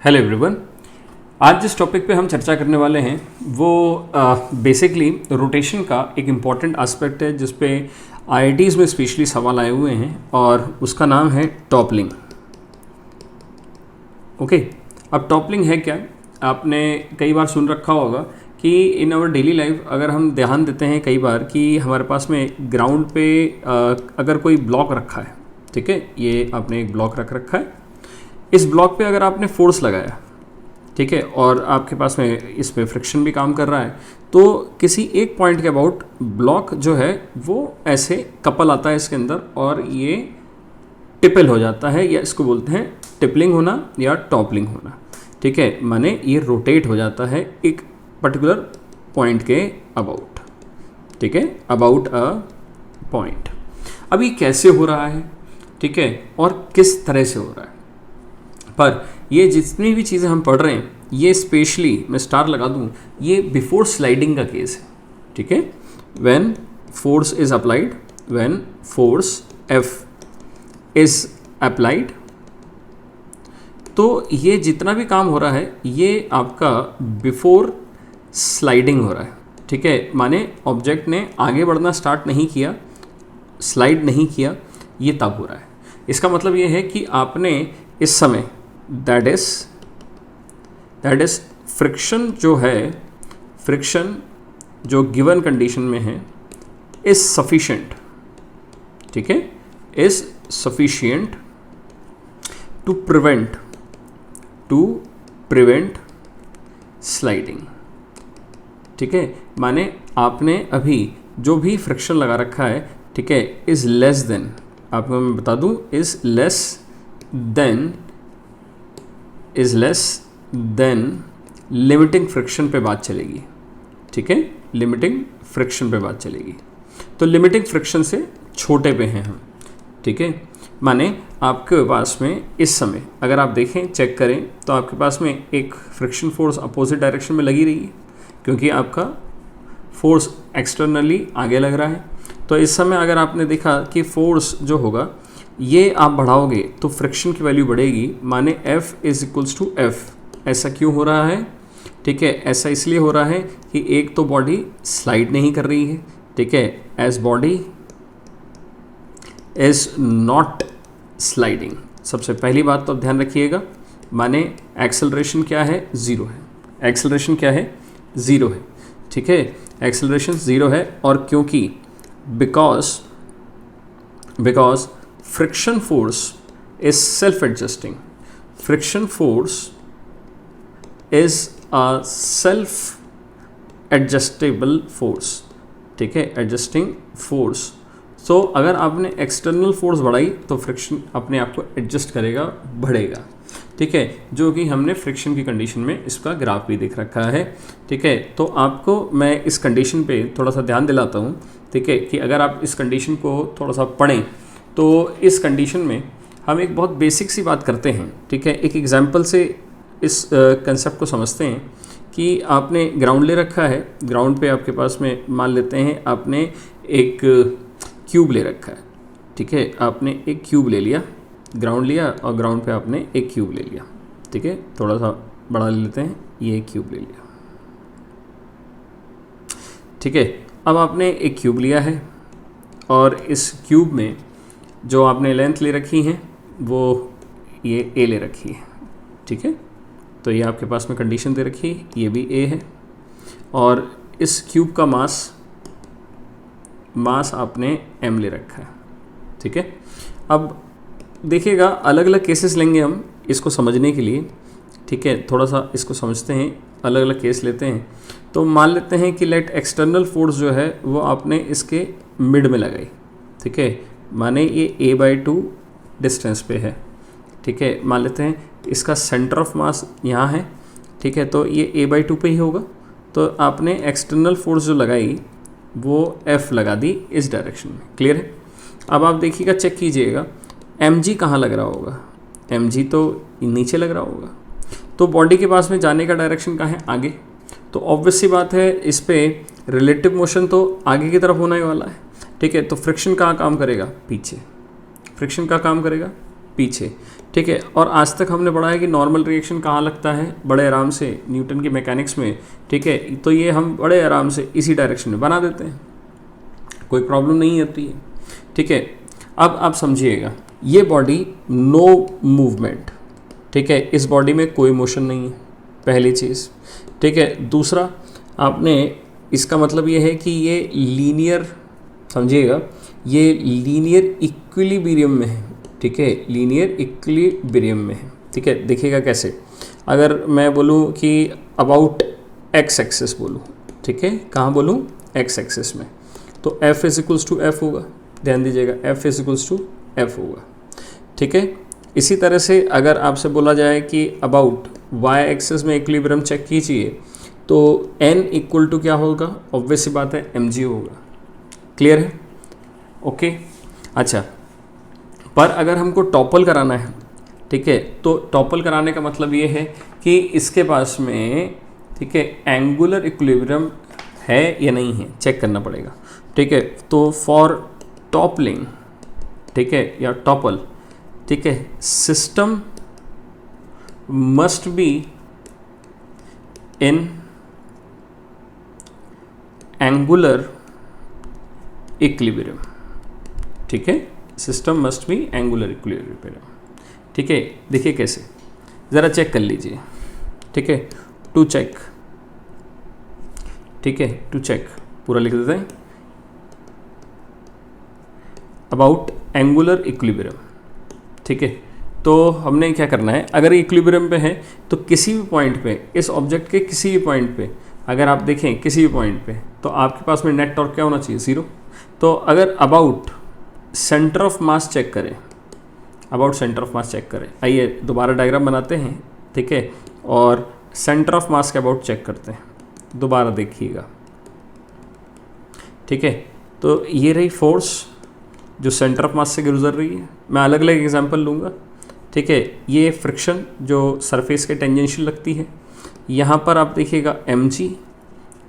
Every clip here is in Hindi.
Hello everyone. आज जिस टॉपिक पे हम चर्चा करने वाले हैं वो बेसिकली रोटेशन का एक इम्पॉर्टेंट एस्पेक्ट है जिस पे आईआईटीज़ में स्पेशली सवाल आए हुए हैं और उसका नाम है टॉपलिंग। ओके, अब टॉपलिंग है क्या? आपने कई बार सुन रखा होगा कि इन आवर डेली लाइफ अगर हम ध्यान देते हैं कई बार कि हमारे पास में ग्राउंड पे अगर कोई ब्लॉक रखा है, ठीक है, ये आपने एक ब्लॉक रख रखा है, इस ब्लॉक पे अगर आपने फोर्स लगाया, ठीक है, और आपके पास में इस पे फ्रिक्शन भी काम कर रहा है, तो किसी एक पॉइंट के अबाउट ब्लॉक जो है वो ऐसे कपल आता है इसके अंदर और ये टिपल हो जाता है, या इसको बोलते हैं टिपलिंग होना या टॉपलिंग होना, ठीक है। माने ये रोटेट हो जाता है एक पर्टिकुलर पॉइंट के अबाउट, ठीक है, अबाउट अ पॉइंट। अब ये कैसे हो रहा है, ठीक है, और किस तरह से हो रहा है, पर ये जितनी भी चीज़ें हम पढ़ रहे हैं ये स्पेशली मैं स्टार लगा दूं, ये बिफोर स्लाइडिंग का केस है, ठीक है। When force is applied, when force F is applied, तो ये जितना भी काम हो रहा है ये आपका बिफोर स्लाइडिंग हो रहा है, ठीक है। माने ऑब्जेक्ट ने आगे बढ़ना स्टार्ट नहीं किया, स्लाइड नहीं किया, ये तब हो रहा है। इसका मतलब ये है कि आपने इस समय दैट इज फ्रिक्शन जो है, फ्रिक्शन जो गिवन कंडीशन में है इज सफिशिएंट, ठीक है, is sufficient to prevent sliding, ठीक है। माने आपने अभी जो भी फ्रिक्शन लगा रखा है, ठीक है, इज लेस देन, आपको मैं बता दूं, is less than limiting friction पे बात चलेगी, ठीक है, लिमिटिंग फ्रिक्शन पे बात चलेगी। तो लिमिटिंग फ्रिक्शन से छोटे पे हैं हम, ठीक है। माने आपके पास में इस समय अगर आप देखें, चेक करें, तो आपके पास में एक फ्रिक्शन फोर्स अपोजिट डायरेक्शन में लगी रही है क्योंकि आपका फोर्स एक्सटर्नली आगे लग रहा है। तो इस समय अगर आपने देखा कि फोर्स जो होगा ये आप बढ़ाओगे तो फ्रिक्शन की वैल्यू बढ़ेगी, माने F is equals to F। ऐसा क्यों हो रहा है, ठीक है, ऐसा इसलिए हो रहा है कि एक तो बॉडी स्लाइड नहीं कर रही है, ठीक है, as body is not sliding. सबसे पहली बात तो ध्यान रखिएगा, माने एक्सेलरेशन क्या है, ज़ीरो है, एक्सेलरेशन क्या है, ज़ीरो है, ठीक है, एक्सेलरेशन ज़ीरो है। और क्योंकि because friction force is self-adjusting, friction force is a self-adjustable force, ठीक है, adjusting force। so अगर आपने एक्सटर्नल फोर्स बढ़ाई तो फ्रिक्शन अपने आप को एडजस्ट करेगा, बढ़ेगा, ठीक है, जो कि हमने फ्रिक्शन की कंडीशन में इसका ग्राफ भी देख रखा है, ठीक है। तो आपको मैं इस कंडीशन पे थोड़ा सा ध्यान दिलाता हूँ, ठीक है, कि अगर आप इस कंडीशन को थोड़ा सा पढ़ें तो इस कंडीशन में हम एक बहुत बेसिक सी बात करते हैं, ठीक है। एक एग्जांपल से इस कंसेप्ट को समझते हैं कि आपने ग्राउंड ले रखा है, ग्राउंड पे आपके पास में मान लेते हैं आपने एक क्यूब ले रखा है, ठीक है, आपने एक क्यूब ले लिया, ग्राउंड लिया और ग्राउंड पे आपने एक क्यूब ले लिया, ठीक है, थोड़ा सा बड़ा ले लेते हैं, ये एक क्यूब ले लिया, ठीक है। अब आपने एक क्यूब लिया है और इस क्यूब में जो आपने लेंथ ले रखी है वो ये ए ले रखी है, ठीक है। तो ये आपके पास में कंडीशन दे रखी है, ये भी ए है, और इस क्यूब का मास आपने एम ले रखा है, ठीक है। अब देखिएगा, अलग अलग केसेस लेंगे हम इसको समझने के लिए, ठीक है, थोड़ा सा इसको समझते हैं, अलग अलग केस लेते हैं। तो मान लेते हैं कि लेट एक्सटर्नल फोर्स जो है वो आपने इसके मिड में लगाई, ठीक है, माने ये a/2 डिस्टेंस पे है, ठीक है, मान लेते हैं इसका सेंटर ऑफ मास यहाँ है, ठीक है, तो ये a/2 पे ही होगा। तो आपने एक्सटर्नल फोर्स जो लगाई वो F लगा दी इस डायरेक्शन में, क्लियर है। अब आप देखिएगा, चेक कीजिएगा, mg कहाँ लग रहा होगा, mg तो नीचे लग रहा होगा, तो बॉडी के पास में जाने का डायरेक्शन कहाँ है, आगे। तो ऑब्वियस सी बात है, इस पे रिलेटिव मोशन तो आगे की तरफ होने वाला है, ठीक है। तो फ्रिक्शन कहाँ काम करेगा, पीछे, फ्रिक्शन का काम करेगा पीछे, ठीक है। और आज तक हमने पढ़ा है कि नॉर्मल रिएक्शन कहाँ लगता है, बड़े आराम से न्यूटन की मैकेनिक्स में, ठीक है। तो ये हम बड़े आराम से इसी डायरेक्शन में बना देते हैं, कोई प्रॉब्लम नहीं होती है, ठीक है। अब आप समझिएगा, ये बॉडी नो मूवमेंट, ठीक है, इस बॉडी में कोई मोशन नहीं है, पहली चीज़, ठीक है। दूसरा, आपने इसका मतलब ये है कि ये लीनियर, समझिएगा, ये लीनियर इक्विलिब्रियम में है, ठीक है, लीनियर इक्विलिब्रियम में है, ठीक है। देखिएगा कैसे, अगर मैं बोलूँ कि अबाउट एक्स एक्सिस बोलूँ, ठीक है, कहाँ बोलूँ, एक्स एक्सिस में, तो F is equals to F होगा, ध्यान दीजिएगा, F is equals to F होगा, ठीक है। इसी तरह से अगर आपसे बोला जाए कि अबाउट y एक्सिस में इक्विलिब्रियम चेक कीजिए, तो n इक्वल टू क्या होगा, ऑब्वियस सी बात है mg होगा, क्लियर है, ओके। अच्छा, पर अगर हमको टॉपल कराना है, ठीक है, तो टॉपल कराने का मतलब ये है कि इसके पास में, ठीक है, एंगुलर इक्विलिब्रियम है या नहीं है, चेक करना पड़ेगा, ठीक है। तो फॉर टॉपलिंग, ठीक है, या टॉपल, ठीक है, system must be in angular equilibrium, ठीक है, system must be angular equilibrium, ठीक है। देखिए कैसे, ज़रा चेक कर लीजिए, ठीक है, टू चेक, ठीक है, टू चेक पूरा लिख देते हैं, अबाउट एंगुलर इक्विलिब्रियम, ठीक है। तो हमने क्या करना है, अगर इक्विलिब्रियम पे है तो किसी भी पॉइंट पे, इस ऑब्जेक्ट के किसी भी पॉइंट पे अगर आप देखें किसी भी पॉइंट पे, तो आपके पास में नेट टॉर्क क्या होना चाहिए, ज़ीरो। तो अगर about centre of mass check करें, about centre of mass check करें, आइए दोबारा डायग्राम बनाते हैं, ठीक है, और सेंटर ऑफ मास के अबाउट चेक करते हैं, दोबारा देखिएगा, ठीक है। तो ये रही फोर्स जो सेंटर ऑफ मास से गुजर रही है, मैं अलग अलग एग्जांपल लूँगा, ठीक है। ये फ्रिक्शन जो सरफेस के टेंजेंशियल लगती है, यहाँ पर आप देखिएगा mg,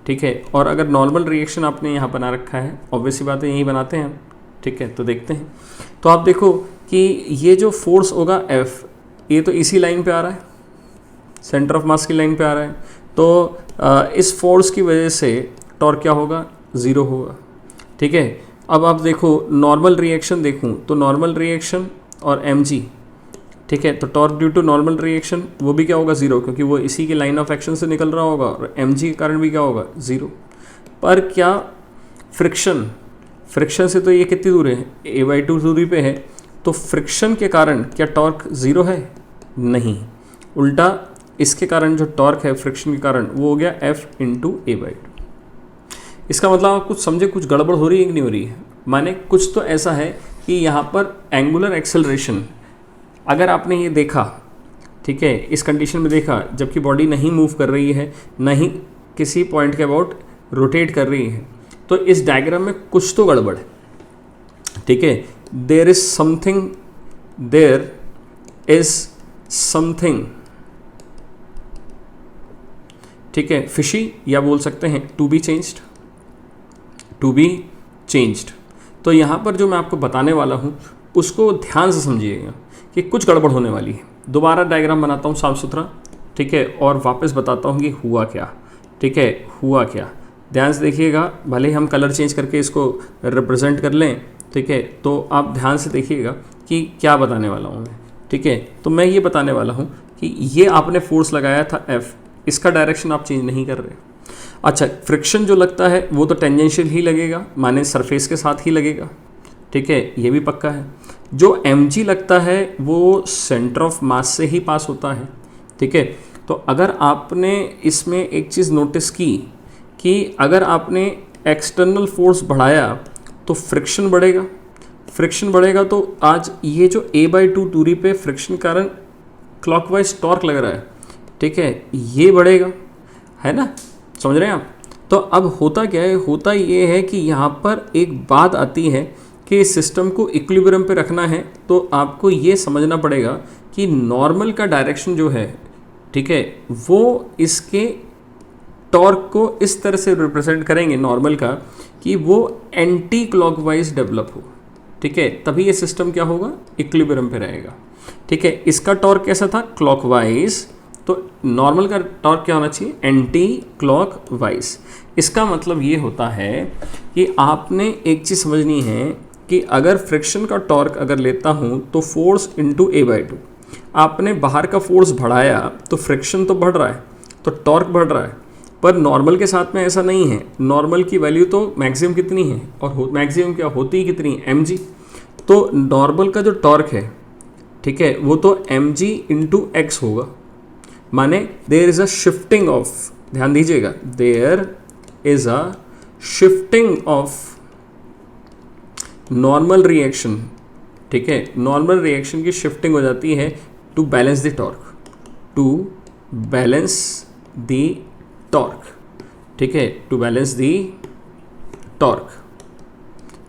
ठीक है। और अगर नॉर्मल रिएक्शन आपने यहाँ बना रखा है, ऑब्वियसली बात है यही बनाते हैं हम, ठीक है। तो देखते हैं, तो आप देखो कि ये जो फोर्स होगा F, ये तो इसी लाइन पे आ रहा है, सेंटर ऑफ मास की लाइन पे आ रहा है, तो इस फोर्स की वजह से टॉर्क क्या होगा, ज़ीरो होगा, ठीक है। अब आप देखो नॉर्मल रिएक्शन देखूँ तो नॉर्मल रिएक्शन और mg, ठीक है, तो torque due to normal reaction वो भी क्या होगा, ज़ीरो, क्योंकि वो इसी के लाइन ऑफ एक्शन से निकल रहा होगा, और mg के कारण भी क्या होगा, ज़ीरो। पर क्या फ्रिक्शन, फ्रिक्शन से तो ये कितनी दूर है, a/2 दूरी पे है, तो फ्रिक्शन के कारण क्या टॉर्क ज़ीरो है, नहीं, उल्टा इसके कारण जो टॉर्क है फ्रिक्शन के कारण वो हो गया F इंटू a/2। इसका मतलब आप कुछ समझे, कुछ गड़बड़ हो रही है कि नहीं हो रही है, माने कुछ तो ऐसा है कि यहाँ पर एंगुलर एक्सेलरेशन, अगर आपने ये देखा, ठीक है, इस कंडीशन में देखा, जबकि बॉडी नहीं मूव कर रही है, नहीं किसी पॉइंट के अबाउट रोटेट कर रही है, तो इस डायग्राम में कुछ तो गड़बड़ है, ठीक है। There is something, there is something, ठीक है, फिशी, या बोल सकते हैं to be changed, to be changed. तो यहाँ पर जो मैं आपको बताने वाला हूँ उसको ध्यान से समझिएगा कि कुछ गड़बड़ होने वाली है। दोबारा डायग्राम बनाता हूँ साफ सुथरा, ठीक है, और वापस बताता हूँ कि हुआ क्या, ठीक है, हुआ क्या, ध्यान से देखिएगा, भले ही हम कलर चेंज करके इसको रिप्रेजेंट कर लें, ठीक है, तो आप ध्यान से देखिएगा कि क्या बताने वाला हूँ मैं, ठीक है। तो मैं ये बताने वाला हूँ कि ये आपने फोर्स लगाया था F, इसका डायरेक्शन आप चेंज नहीं कर रहे। अच्छा, फ्रिक्शन जो लगता है वो तो टेंजेंशियल ही लगेगा, माने सरफेस के साथ ही लगेगा, ठीक है, ये भी पक्का है। जो mg लगता है वो सेंटर ऑफ मास से ही पास होता है, ठीक है। तो अगर आपने इसमें एक चीज़ नोटिस की कि अगर आपने एक्सटर्नल फोर्स बढ़ाया तो फ्रिक्शन बढ़ेगा, फ्रिक्शन बढ़ेगा तो आज ये जो a/2 दूरी पे फ्रिक्शन कारण क्लॉकवाइज टॉर्क लग रहा है, ठीक है, ये बढ़ेगा, है ना, समझ रहे हैं आप। तो अब होता क्या है, होता ये है कि यहाँ पर एक बात आती है कि इस सिस्टम को इक्विलिब्रियम पे रखना है, तो आपको ये समझना पड़ेगा कि नॉर्मल का डायरेक्शन जो है, ठीक है, वो इसके टॉर्क को इस तरह से रिप्रेजेंट करेंगे नॉर्मल का कि वो एंटी क्लॉकवाइज डेवलप हो, ठीक है, तभी ये सिस्टम क्या होगा, इक्विलिब्रियम पे रहेगा। ठीक है। इसका टॉर्क कैसा था, क्लॉकवाइज, तो नॉर्मल का टॉर्क क्या होना चाहिए, एंटी क्लॉकवाइज। इसका मतलब ये होता है कि आपने एक चीज़ समझनी है कि अगर फ्रिक्शन का टॉर्क अगर लेता हूँ तो फोर्स इंटू a/2, आपने बाहर का फोर्स बढ़ाया तो फ्रिक्शन तो बढ़ रहा है, तो टॉर्क बढ़ रहा है। पर नॉर्मल के साथ में ऐसा नहीं है, नॉर्मल की वैल्यू तो मैक्सिमम कितनी है, और मैक्सिमम क्या होती है कितनी, mg। तो नॉर्मल का जो टॉर्क है, ठीक है, वो तो mg इंटू एक्स होगा। माने there is a shifting of, ध्यान दीजिएगा, there is a shifting of normal reaction, ठीक है, नॉर्मल रिएक्शन की शिफ्टिंग हो जाती है to balance the torque, to balance the torque, ठीक है, टू बैलेंस द टॉर्क,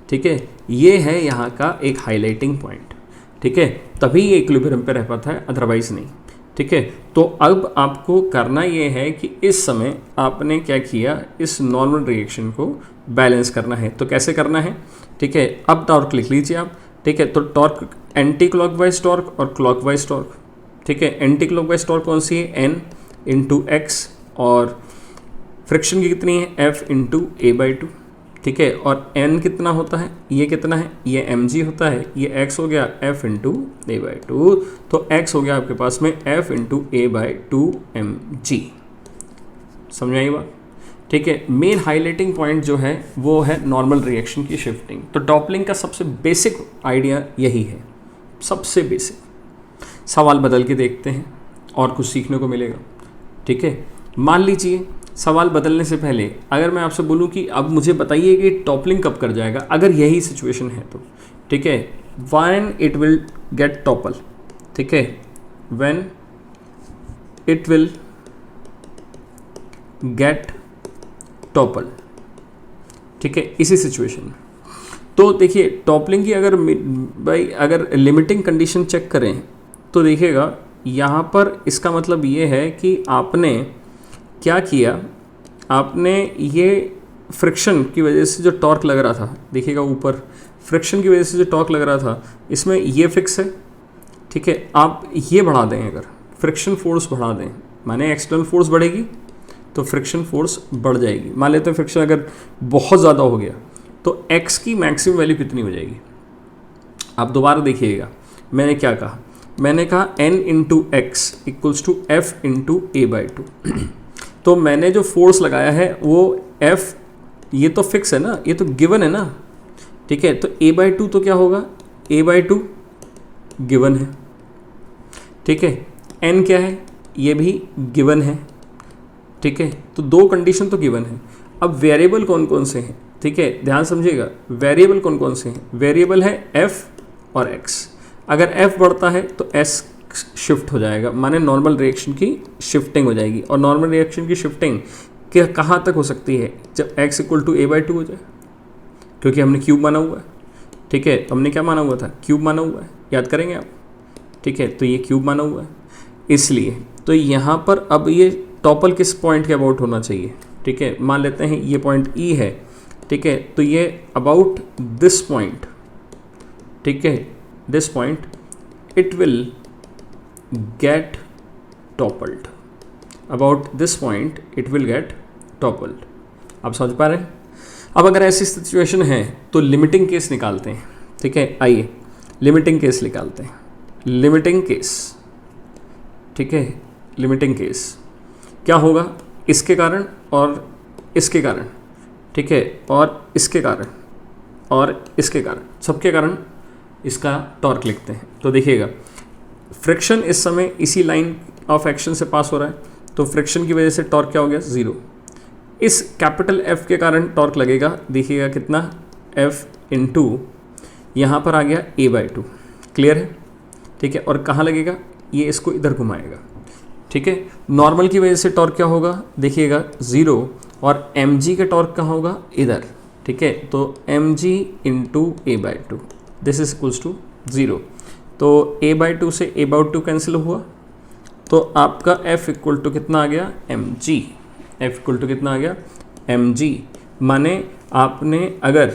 ठीक है। ये है यहाँ का एक हाईलाइटिंग पॉइंट, ठीक है, तभी ये इक्विलिब्रियम पे रह पाता है, अदरवाइज नहीं, ठीक है। तो अब आपको करना ये है कि इस समय आपने क्या किया, इस नॉर्मल रिएक्शन को बैलेंस करना है। तो कैसे करना है, ठीक है, अब टॉर्क लिख लीजिए आप, ठीक है। तो टॉर्क, एंटी क्लॉकवाइज टॉर्क और क्लॉकवाइज टॉर्क, ठीक है। एंटी क्लॉकवाइज टॉर्क कौन सी है, n इंटू एक्स, और फ्रिक्शन की कितनी है, f इंटू a/2, ठीक है। और n कितना होता है, ये कितना है, ये mg होता है, ये x हो गया f इंटू a/2, तो x हो गया आपके पास में f इंटू a/2 mg। समझ आई बात, ठीक है। मेन हाईलाइटिंग पॉइंट जो है वो है नॉर्मल रिएक्शन की शिफ्टिंग। तो टॉपलिंग का सबसे बेसिक आइडिया यही है, सबसे बेसिक। सवाल बदल के देखते हैं और कुछ सीखने को मिलेगा, ठीक है। मान लीजिए सवाल बदलने से पहले अगर मैं आपसे बोलूं कि अब मुझे बताइए कि टॉपलिंग कब कर जाएगा, अगर यही सिचुएशन है तो, ठीक है, when it will get topple, ठीक है, when it will get topple, ठीक है, इसी सिचुएशन में। तो देखिए टॉपलिंग की अगर भाई अगर लिमिटिंग कंडीशन चेक करें तो देखिएगा यहाँ पर इसका मतलब ये है कि आपने क्या किया, आपने ये फ्रिक्शन की वजह से जो टॉर्क लग रहा था, देखिएगा ऊपर फ्रिक्शन की वजह से जो टॉर्क लग रहा था इसमें ये फिक्स है, ठीक है। आप ये बढ़ा दें, अगर फ्रिक्शन फोर्स बढ़ा दें, माने एक्सटर्नल फोर्स बढ़ेगी तो फ्रिक्शन फोर्स बढ़ जाएगी। मान लेते हैं फ्रिक्शन अगर बहुत ज़्यादा हो गया तो x की मैक्सिमम वैल्यू कितनी हो जाएगी। आप दोबारा देखिएगा, मैंने क्या कहा, मैंने कहा n into X equals to F into a/2। तो मैंने जो फोर्स लगाया है वो f, ये तो फिक्स है ना, ये तो गिवन है ना, ठीक है। तो a/2 तो क्या होगा, a/2 गिवन है, ठीक है। n क्या है, ये भी गिवन है, ठीक है। तो दो कंडीशन तो गिवन है। अब वेरिएबल कौन कौन से हैं, ठीक है, ध्यान समझिएगा, वेरिएबल कौन कौन से हैं, वेरिएबल है f और x। अगर f बढ़ता है तो s शिफ्ट हो जाएगा, माने नॉर्मल रिएक्शन की शिफ्टिंग हो जाएगी। और नॉर्मल रिएक्शन की शिफ्टिंग क्या कहाँ तक हो सकती है, जब x इक्वल टू a/2 हो जाए, क्योंकि हमने क्यूब माना हुआ है, ठीक है। हमने क्या माना हुआ था, क्यूब माना हुआ है, याद करेंगे आप, ठीक है। तो ये क्यूब माना हुआ है, इसलिए तो यहाँ पर अब ये टॉपल किस पॉइंट के अबाउट होना चाहिए, ठीक है। मान लेते हैं ये पॉइंट E है, ठीक है। तो ये अबाउट दिस पॉइंट, ठीक है, this point it will get toppled, about this point it will get toppled. आप समझ पा रहे हैं। अब अगर ऐसी सिचुएशन है तो लिमिटिंग केस निकालते हैं, ठीक है। आइए लिमिटिंग केस निकालते हैं, लिमिटिंग केस, ठीक है। लिमिटिंग केस क्या होगा, इसके कारण और इसके कारण, ठीक है, और इसके कारण और इसके कारण, सबके कारण इसका टॉर्क लिखते हैं। तो देखिएगा फ्रिक्शन इस समय इसी लाइन ऑफ एक्शन से पास हो रहा है, तो फ्रिक्शन की वजह से टॉर्क क्या हो गया, 0। इस कैपिटल F के कारण टॉर्क लगेगा, देखिएगा कितना, F इंटू यहाँ पर आ गया a/2, क्लियर है, ठीक है। और कहाँ लगेगा, ये इसको इधर घुमाएगा, ठीक है। नॉर्मल की वजह से टॉर्क क्या होगा, देखिएगा 0, और mg का टॉर्क कहाँ होगा, इधर, ठीक है। तो mg into a/2 this is equals to 0। तो a/2 से a/2 कैंसिल हुआ, तो आपका f इक्वल टू कितना आ गया, mg, f इक्वल टू कितना आ गया, mg। माने आपने अगर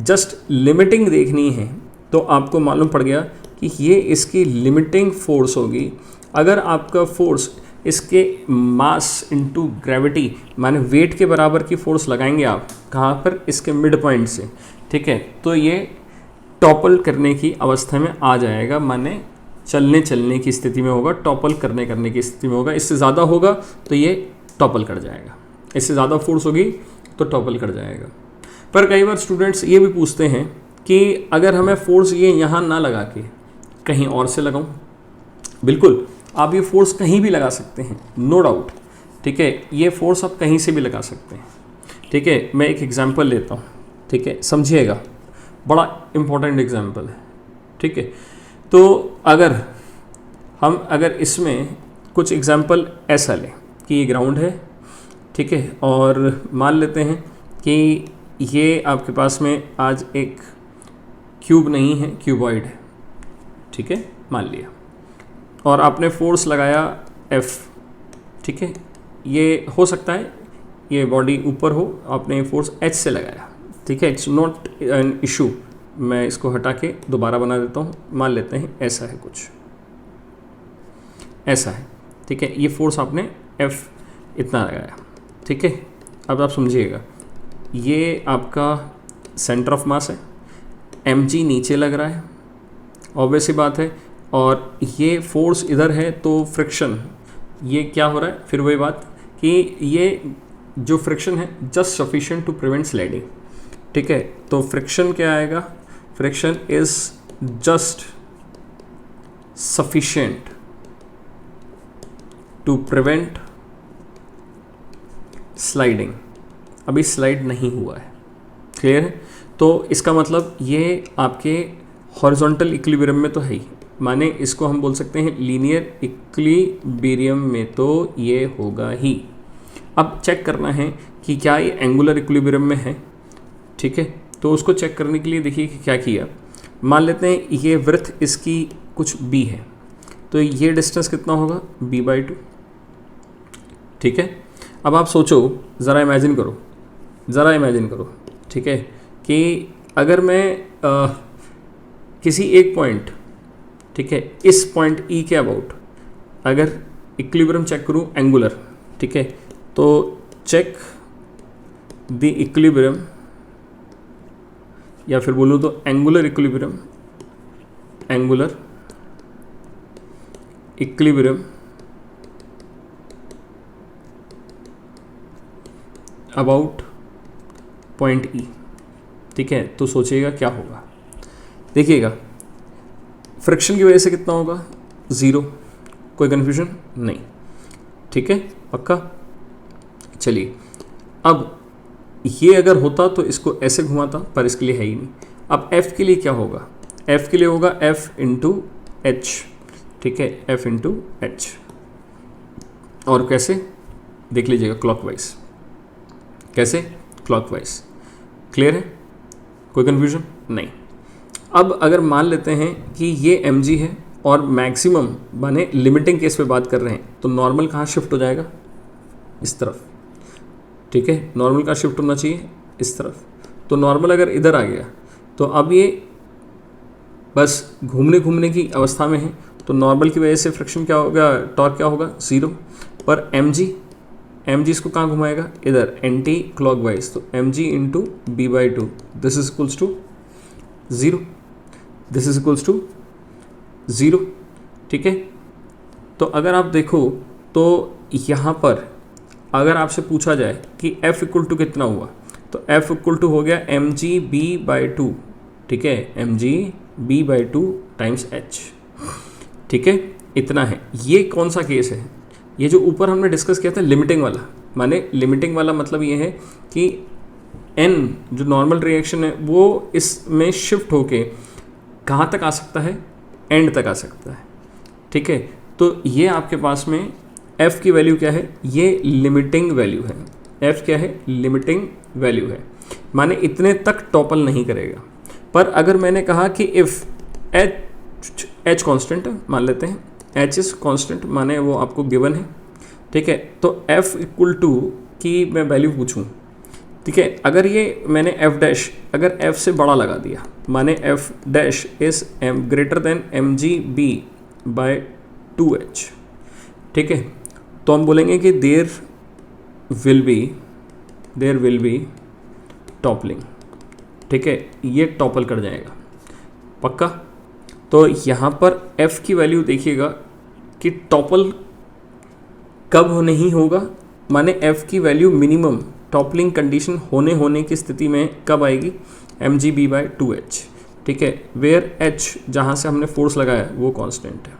जस्ट लिमिटिंग देखनी है तो आपको मालूम पड़ गया कि कि ये इसकी लिमिटिंग फोर्स होगी। अगर आपका फोर्स इसके मास इनटू ग्रेविटी माने वेट के बराबर की फोर्स लगाएंगे आप कहाँ पर, इसके मिड पॉइंट से, ठीक है, तो ये टॉपल करने की अवस्था में आ जाएगा, माने चलने की स्थिति में होगा, टॉपल करने की स्थिति में होगा। इससे ज़्यादा होगा तो ये टॉपल कर जाएगा, इससे ज़्यादा फोर्स होगी तो टॉपल कर जाएगा। पर कई बार स्टूडेंट्स ये भी पूछते हैं कि अगर हमें फोर्स ये यहाँ ना लगा के कहीं और से लगाऊं, बिल्कुल आप ये फोर्स कहीं भी लगा सकते हैं, नो डाउट, ठीक है, ये फोर्स आप कहीं से भी लगा सकते हैं, ठीक है। मैं एक एग्जांपल लेता हूँ, ठीक है, समझिएगा, बड़ा इम्पोर्टेंट एग्जांपल है, ठीक है। तो अगर इसमें कुछ एग्जांपल ऐसा लें कि ये ग्राउंड है, ठीक है, और मान लेते हैं कि ये आपके पास में आज एक क्यूब नहीं है, क्यूबॉइड है, ठीक है, मान लिया, और आपने फोर्स लगाया F, ठीक है, ये हो सकता है ये बॉडी ऊपर हो, आपने फोर्स H से लगाया, ठीक है, इट्स नॉट एन इशू, मैं इसको हटा के दोबारा बना देता हूँ। मान लेते हैं ऐसा है, कुछ ऐसा है, ठीक है, ये फोर्स आपने F इतना लगाया, ठीक है। अब आप समझिएगा, ये आपका सेंटर ऑफ मास है, mg नीचे लग रहा है, ऑब्वियस सी बात है, और ये फोर्स इधर है तो फ्रिक्शन, ये क्या हो रहा है, फिर वही बात कि ये जो फ्रिक्शन है just sufficient to prevent sliding, ठीक है। तो फ्रिक्शन क्या आएगा, friction is just sufficient to prevent sliding. अभी स्लाइड नहीं हुआ है, क्लियर है। तो इसका मतलब ये आपके हॉरिजॉन्टल इक्विलिब्रियम में तो है ही, माने इसको हम बोल सकते हैं लीनियर इक्विलिब्रियम में तो ये होगा ही। अब चेक करना है कि क्या ये एंगुलर इक्विलिब्रियम में है, ठीक है। तो उसको चेक करने के लिए देखिए कि क्या किया, मान लेते हैं ये वृत्त इसकी कुछ b है, तो ये डिस्टेंस कितना होगा, b/2, ठीक है। अब आप सोचो, ज़रा इमेजिन करो, ठीक है, कि अगर मैं किसी एक पॉइंट, ठीक है, इस पॉइंट E के अबाउट अगर इक्विलिब्रियम चेक करूं एंगुलर, ठीक है, तो चेक द इक्विलिब्रियम, या फिर बोलूं तो angular equilibrium about point E, ठीक है। तो सोचिएगा क्या होगा, देखिएगा, फ्रिक्शन की वजह से कितना होगा, 0, कोई कन्फ्यूजन नहीं, ठीक है, पक्का। चलिए, अब ये अगर होता तो इसको ऐसे घुमाता, पर इसके लिए है ही नहीं। अब F के लिए क्या होगा, F के लिए होगा F इंटू H, ठीक है, F इंटू H, और कैसे देख लीजिएगा, क्लॉकवाइज, कैसे, क्लॉकवाइज, क्लियर है, कोई कन्फ्यूजन नहीं। अब अगर मान लेते हैं कि ये mg है और मैक्सिमम माने लिमिटिंग केस पे बात कर रहे हैं, तो नॉर्मल कहाँ शिफ्ट हो जाएगा, इस तरफ, ठीक है, नॉर्मल कहाँ शिफ्ट होना चाहिए, इस तरफ। तो नॉर्मल अगर इधर आ गया तो अब ये बस घूमने की अवस्था में है, तो नॉर्मल की वजह से फ्रिक्शन क्या होगा, टॉर्क क्या होगा, 0, पर mg इसको कहाँ घुमाएगा, इधर, एंटी क्लॉकवाइज, तो mg into b/2, this is equals to 0, this is equals to 0, ठीक है। तो अगर आप देखो तो यहाँ पर अगर आपसे पूछा जाए कि F इक्वल टू कितना हुआ, तो F इक्वल टू हो गया mg b/2, ठीक है, mg b/2 टाइम्स h, ठीक है, इतना है। ये कौन सा केस है, ये जो ऊपर हमने डिस्कस किया था लिमिटिंग वाला, माने लिमिटिंग वाला मतलब ये है कि n जो नॉर्मल रिएक्शन है वो इसमें शिफ्ट होके कहाँ तक आ सकता है, एंड तक आ सकता है, ठीक है। तो ये आपके पास में f की वैल्यू क्या है, ये लिमिटिंग वैल्यू है, f क्या है, लिमिटिंग वैल्यू है, माने इतने तक टॉपल नहीं करेगा। पर अगर मैंने कहा कि इफ़ h कांस्टेंट है, मान लेते हैं h इज कांस्टेंट, माने वो आपको गिवन है, ठीक है। तो f इक्वल टू की मैं वैल्यू पूछूं ठीक है। अगर ये मैंने एफ डैश अगर एफ से बड़ा लगा दिया, माने F dash is M greater than M G B by 2h, ठीक है, तो हम बोलेंगे कि देयर विल बी टॉपलिंग, ठीक है, ये टॉपल कर जाएगा पक्का। तो यहाँ पर f की वैल्यू देखिएगा कि टॉपल कब नहीं होगा, माने f की वैल्यू मिनिमम टॉपलिंग कंडीशन होने की स्थिति में कब आएगी, M G B by 2h, ठीक है, वेयर h जहाँ से हमने फोर्स लगाया वो कांस्टेंट है,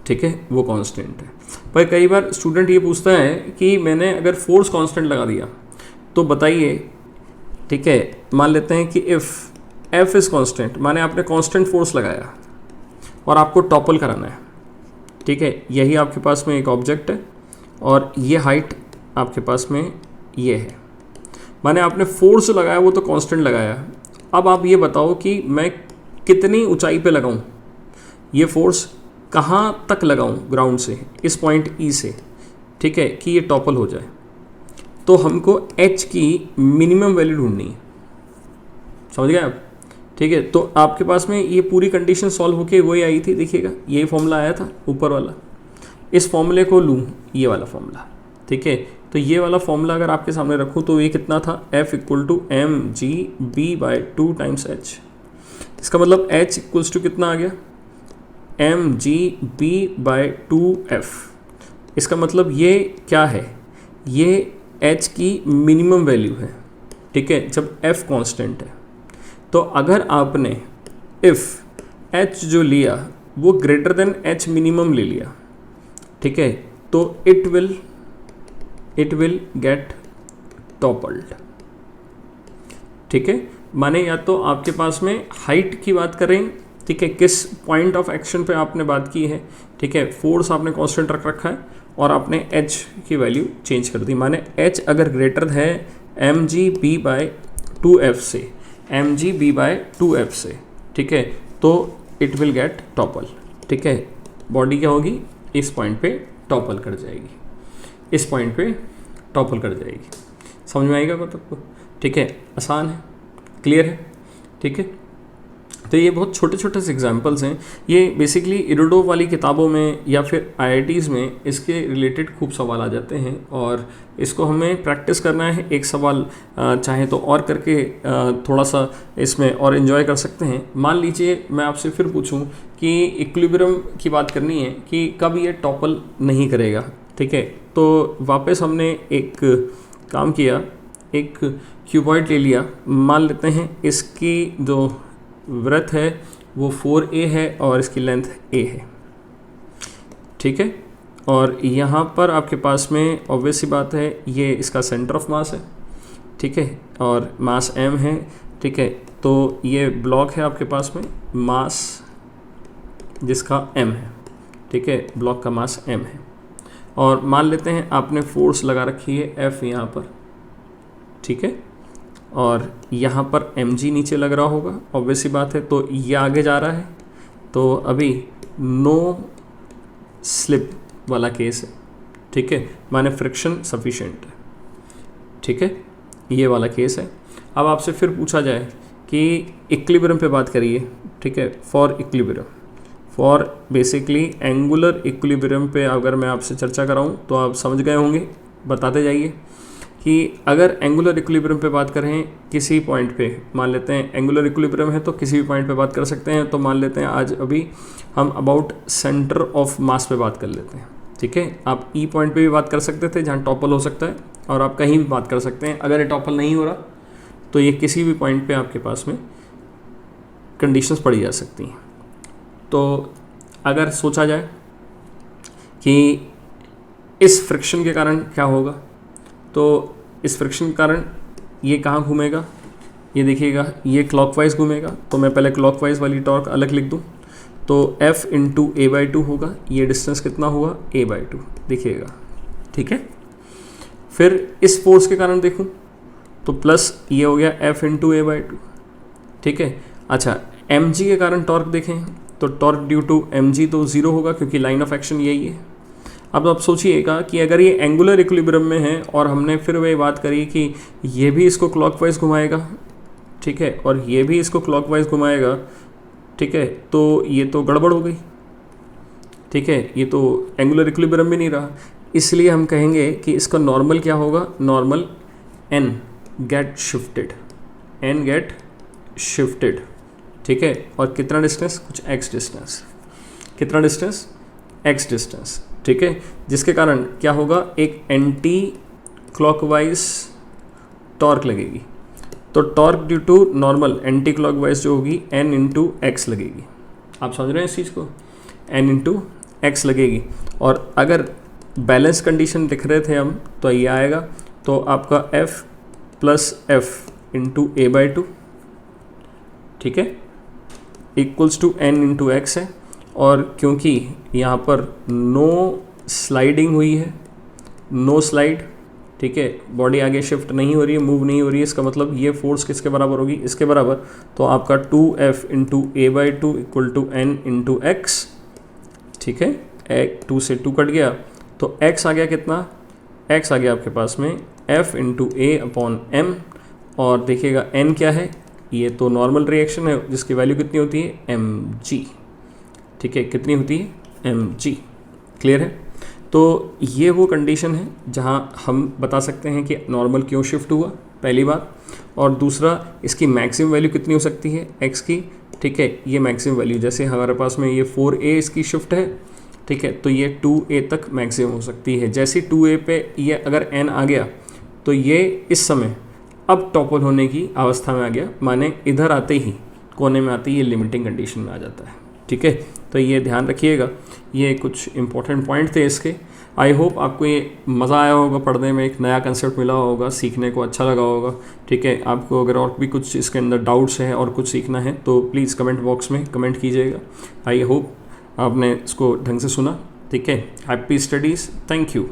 ठीक है, वो कांस्टेंट है। पर कई बार स्टूडेंट ये पूछता है कि मैंने अगर फोर्स कांस्टेंट लगा दिया तो बताइए, ठीक है, मान लेते हैं कि इफ़ f इज़ कांस्टेंट, माने आपने कांस्टेंट फोर्स लगाया और आपको टॉपल कराना है, ठीक है, यही आपके पास में एक ऑब्जेक्ट है और ये हाइट आपके पास में ये है, माने आपने फोर्स लगाया वो तो कांस्टेंट लगाया। अब आप ये बताओ कि मैं कितनी ऊंचाई पे लगाऊं, ये फोर्स कहाँ तक लगाऊं ग्राउंड से, इस पॉइंट E से, ठीक है, कि ये टॉपल हो जाए। तो हमको h की मिनिमम वैल्यू ढूंढनी है, समझ गए आप, ठीक है। तो आपके पास में ये पूरी कंडीशन सॉल्व होके वही आई थी, देखिएगा यही फॉर्मूला आया था ऊपर वाला, इस फॉर्मूले को लूँ, ये वाला फॉर्मूला, ठीक है। तो ये वाला फॉर्मूला अगर आपके सामने रखूँ तो ये कितना था, F equal to M G B by 2 times h, इसका मतलब h इक्वल्स टू कितना आ गया, M G B by 2f। इसका मतलब ये क्या है, ये h की मिनिमम वैल्यू है, ठीक है, जब f कांस्टेंट है। तो अगर आपने इफ़ h जो लिया वो ग्रेटर देन h मिनिमम ले लिया, ठीक है, तो इट विल गेट टॉपल्ड, ठीक है, माने या तो आपके पास में हाइट की बात करें, ठीक है, किस पॉइंट ऑफ एक्शन पे आपने बात की है, ठीक है, फोर्स आपने कांस्टेंट रख रखा है और आपने h की वैल्यू चेंज कर दी, माने h अगर ग्रेटर है M G B by 2f से, M G B by 2f से, ठीक है, तो इट विल गेट टॉपल, ठीक है, बॉडी क्या होगी, इस पॉइंट पे टॉपल कर जाएगी, इस पॉइंट पे टॉपल कर जाएगी। समझ में आएगा बात आपको, ठीक है, आसान है, क्लियर है, ठीक है। तो ये बहुत छोटे छोटे से एग्जांपल्स हैं, ये बेसिकली इरोडोव वाली किताबों में या फिर आईआईटीज़ में इसके रिलेटेड खूब सवाल आ जाते हैं और इसको हमें प्रैक्टिस करना है। एक सवाल चाहे तो और करके थोड़ा सा इसमें और एंजॉय कर सकते हैं। मान लीजिए मैं आपसे फिर पूछूं कि इक्विलिब्रियम की बात करनी है कि कब ये टॉपल नहीं करेगा, ठीक है, तो वापस हमने एक काम किया, एक क्यूबॉइड ले लिया, मान लेते हैं इसकी जो वृत्त है वो 4a है और इसकी लेंथ a है, ठीक है, और यहाँ पर आपके पास में ऑब्वियस सी बात है ये इसका सेंटर ऑफ मास है, ठीक है, और मास m है, ठीक है, तो ये ब्लॉक है आपके पास में, मास जिसका m है, ठीक है, ब्लॉक का मास m है, और मान लेते हैं आपने फोर्स लगा रखी है F यहाँ पर, ठीक है, और यहाँ पर mg नीचे लग रहा होगा, ऑब्वियस सी बात है, तो ये आगे जा रहा है, तो अभी नो स्लिप वाला केस है, ठीक है, माने फ्रिक्शन सफिशिएंट है, ठीक है, ये वाला केस है। अब आपसे फिर पूछा जाए कि इक्विलिब्रियम पे बात करिए, ठीक है, for equilibrium, for basically angular equilibrium पे अगर मैं आपसे चर्चा कराऊँ तो आप समझ गए होंगे, बताते जाइए कि अगर एंगुलर इक्विलिब्रियम पे बात करें किसी पॉइंट पे, मान लेते हैं एंगुलर इक्विलिब्रियम है तो किसी भी पॉइंट पे बात कर सकते हैं, तो मान लेते हैं आज अभी हम अबाउट सेंटर ऑफ मास पे बात कर लेते हैं, ठीक है। आप ई पॉइंट पे भी बात कर सकते थे जहाँ टॉपल हो सकता है, और आप कहीं भी बात कर सकते हैं। अगर ये टॉपल नहीं हो रहा तो ये किसी भी पॉइंट पे आपके पास में कंडीशंस पड़ी जा सकती हैं। तो अगर सोचा जाए कि इस फ्रिक्शन के कारण क्या होगा, तो इस फ्रिक्शन के कारण ये कहाँ घूमेगा, ये देखिएगा ये क्लॉकवाइज घूमेगा, तो मैं पहले क्लॉकवाइज वाली टॉर्क अलग लिख दूँ, तो F इंटू a/2 होगा, ये डिस्टेंस कितना हुआ a/2, देखिएगा, ठीक है। फिर इस फोर्स के कारण देखूँ तो प्लस ये हो गया F इंटू a/2, ठीक है। अच्छा, mg के कारण टॉर्क देखें तो टॉर्क ड्यू टू mg तो 0 होगा क्योंकि लाइन ऑफ एक्शन यही है। अब आप सोचिएगा कि अगर ये एंगुलर इक्विलिब्रियम में है और हमने फिर वही बात करी कि ये भी इसको क्लॉकवाइज घुमाएगा, ठीक है, और ये भी इसको क्लॉकवाइज घुमाएगा, ठीक है, तो ये तो गड़बड़ हो गई, ठीक है, ये तो एंगुलर इक्विलिब्रियम भी नहीं रहा। इसलिए हम कहेंगे कि इसका नॉर्मल क्या होगा, normal N get shifted, N get shifted, ठीक है, और कितना डिस्टेंस, कुछ एक्स डिस्टेंस, कितना डिस्टेंस, एक्स डिस्टेंस, ठीक है, जिसके कारण क्या होगा, एक एंटी क्लॉकवाइज टॉर्क लगेगी। तो torque due to normal anti clockwise जो होगी एन इंटू एक्स लगेगी। आप समझ रहे हैं इस चीज़ को, एन इंटू एक्स लगेगी। और अगर बैलेंस कंडीशन दिख रहे थे हम तो ये आएगा, तो आपका F plus F into A by two, ठीक है, equals to N into X है। और क्योंकि यहाँ पर नो स्लाइडिंग हुई है, नो स्लाइड, ठीक है, बॉडी आगे शिफ्ट नहीं हो रही है, मूव नहीं हो रही है, इसका मतलब ये फोर्स किसके बराबर होगी, इसके बराबर। तो आपका 2f into A by two equal to N into X, ठीक है, 2 से 2 कट गया, तो x आ गया कितना, x आ गया आपके पास में f इंटू ए अपॉन एम। और देखिएगा n क्या है, ये तो नॉर्मल रिएक्शन है जिसकी वैल्यू कितनी होती है, mg, ठीक है, कितनी होती है, mg। क्लियर है। तो ये वो कंडीशन है जहाँ हम बता सकते हैं कि नॉर्मल क्यों शिफ्ट हुआ, पहली बात। और दूसरा, इसकी मैक्सिमम वैल्यू कितनी हो सकती है x की, ठीक है, ये मैक्सिमम वैल्यू, जैसे हमारे पास में ये 4a इसकी शिफ्ट है, ठीक है, तो ये 2a तक मैक्सिमम हो सकती है। जैसे 2a पे ये अगर n आ गया तो ये इस समय अब टॉपल होने की अवस्था में आ गया, माने इधर आते ही, कोने में आते ही ये लिमिटिंग कंडीशन में आ जाता है, ठीक है। तो ये ध्यान रखिएगा, ये कुछ इंपॉर्टेंट पॉइंट थे इसके। आई होप आपको ये मज़ा आया होगा पढ़ने में, एक नया कंसेप्ट मिला होगा, सीखने को अच्छा लगा होगा, ठीक है। आपको अगर और भी कुछ इसके अंदर डाउट्स हैं और कुछ सीखना है तो प्लीज़ कमेंट बॉक्स में कमेंट कीजिएगा। आई होप आपने इसको ढंग से सुना, ठीक है। Happy studies, thank you.